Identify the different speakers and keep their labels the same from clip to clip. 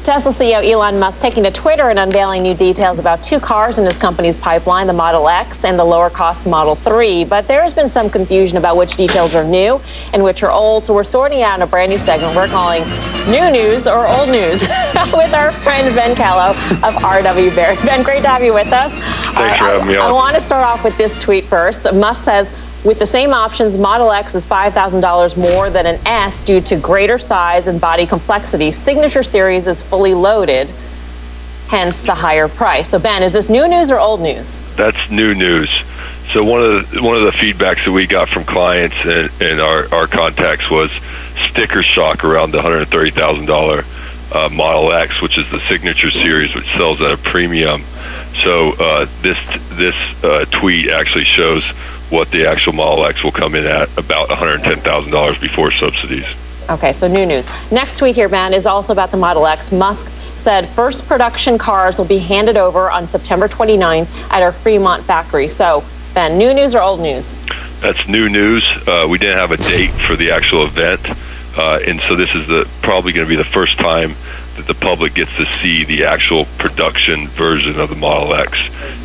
Speaker 1: Tesla CEO Elon Musk taking to Twitter and unveiling new details about two cars in his company's pipeline, the Model X and the lower-cost Model 3. But there has been some confusion about which details are new and which are old, so we're sorting out in a brand new segment we're calling New News or Old News with our friend Ben Callow of RW Baird. Ben, great to have you with us.
Speaker 2: Thanks for having me on.
Speaker 1: I want to start off with this tweet first. Musk says, with the same options, Model X is $5,000 more than an S due to greater size and body complexity. Signature Series is fully loaded, hence the higher price. So, Ben, is this new news or old news?
Speaker 2: That's new news. So one of the feedbacks that we got from clients and our contacts was sticker shock around the $130,000 Model X, which is the Signature Series, which sells at a premium. So this tweet actually shows what the actual Model X will come in at, about $110,000 before subsidies.
Speaker 1: Okay, so new news. Next tweet here, Ben, is also about the Model X. Musk said first production cars will be handed over on September 29th at our Fremont factory. So, Ben, new news or old news?
Speaker 2: That's new news. We didn't have a date for the actual event, and so this is probably going to be the first time that the public gets to see the actual production version of the Model X.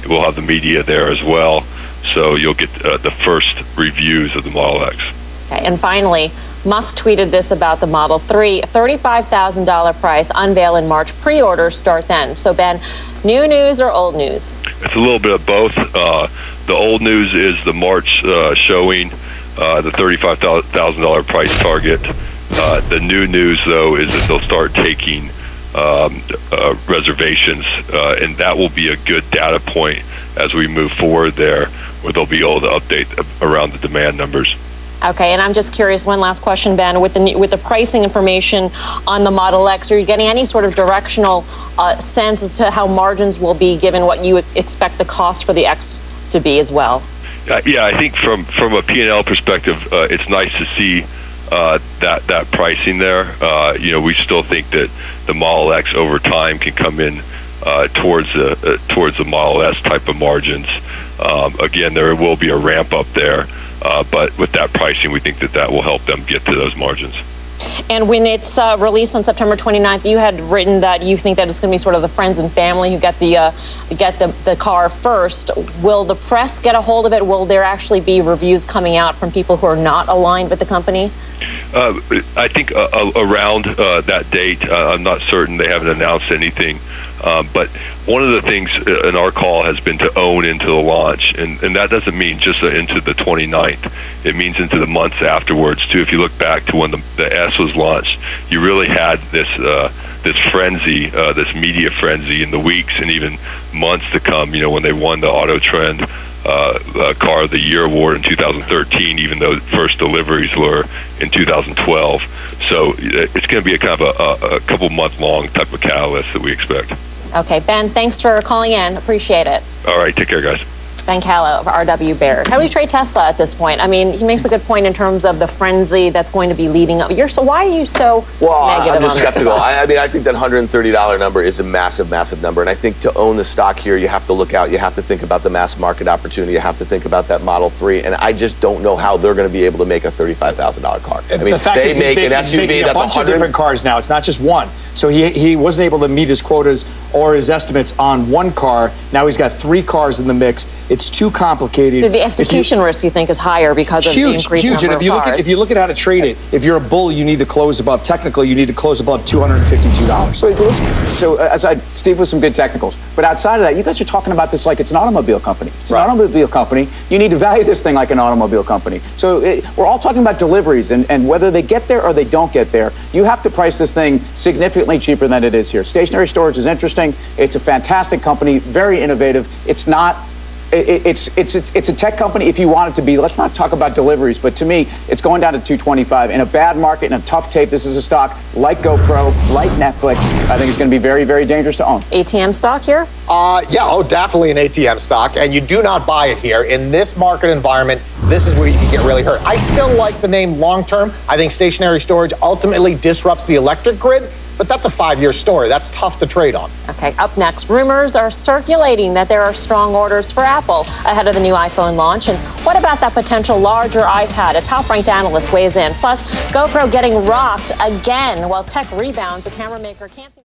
Speaker 2: We'll have the media there as well, so you'll get the first reviews of the Model X.
Speaker 1: Okay, and finally, Musk tweeted this about the Model 3, $35,000 price, unveil in March, pre-orders start then. So, Ben, new news or old news?
Speaker 2: It's a little bit of both. The old news is the March showing, the $35,000 price target. The new news, though, is that they'll start taking reservations, and that will be a good data point as we move forward there, where they'll be able to update around the demand numbers.
Speaker 1: Okay, and I'm just curious, one last question, Ben. With the pricing information on the Model X, are you getting any sort of directional sense as to how margins will be given what you expect the cost for the X to be as well?
Speaker 2: Yeah, I think from a P&L perspective, it's nice to see that pricing there. We still think that the Model X over time can come in towards the Model S type of margins. Again, there will be a ramp up there. But with that pricing, we think that will help them get to those margins.
Speaker 1: And when it's released on September 29th, you had written that you think that it's going to be sort of the friends and family who get the car first. Will the press get a hold of it? Will there actually be reviews coming out from people who are not aligned with the company?
Speaker 2: I think around that date, I'm not certain. They haven't announced anything. But one of the things in our call has been to own into the launch, and that doesn't mean just into the 29th. It means into the months afterwards, too. If you look back to when the S was launched, you really had this frenzy, this media frenzy in the weeks and even months to come, when they won the Auto Trend Car of the Year award in 2013, even though first deliveries were in 2012. So it's going to be a kind of a couple-month-long type of catalyst that we expect.
Speaker 1: Okay, Ben, thanks for calling in. Appreciate it.
Speaker 2: All right, take care, guys.
Speaker 1: Ben Callow of RW Baird. How do we trade Tesla at this point? I mean, he makes a good point in terms of the frenzy that's going to be leading up. So why are you so negative
Speaker 3: I'm just
Speaker 1: on
Speaker 3: skeptical. I mean, I think that $130 number is a massive, massive number. And I think to own the stock here, you have to look out. You have to think about the mass market opportunity. You have to think about that Model 3. And I just don't know how they're going to be able to make a $35,000 car. I mean,
Speaker 4: the fact is he's making a bunch of different cars now. It's not just one. So he wasn't able to meet his quotas or his estimates on one car. Now he's got three cars in the mix. It's too complicated.
Speaker 1: So the execution risk, you think, is higher because of the increased number of cars.
Speaker 4: If you look at how to trade it, if you're a bull, you need to close above. Technically, you need to close above $252.
Speaker 5: So Steve with some good technicals. But outside of that, you guys are talking about this like it's an automobile company. It's an automobile company. You need to value this thing like an automobile company. So we're all talking about deliveries and whether they get there or they don't get there. You have to price this thing significantly cheaper than it is here. Stationary storage is interesting. It's a fantastic company, very innovative. It's not. It's a tech company if you want it to be. Let's not talk about deliveries, but to me, it's going down to 225 in a bad market, in a tough tape. This is a stock like GoPro, like Netflix. I think it's going to be very, very dangerous to own.
Speaker 1: ATM stock here?
Speaker 6: Definitely an ATM stock, and you do not buy it here. In this market environment, this is where you can get really hurt. I still like the name long term. I think stationary storage ultimately disrupts the electric grid. But that's a 5-year story. That's tough to trade on.
Speaker 1: Okay, up next, rumors are circulating that there are strong orders for Apple ahead of the new iPhone launch. And what about that potential larger iPad? A top-ranked analyst weighs in. Plus, GoPro getting rocked again while tech rebounds. A camera maker can't seem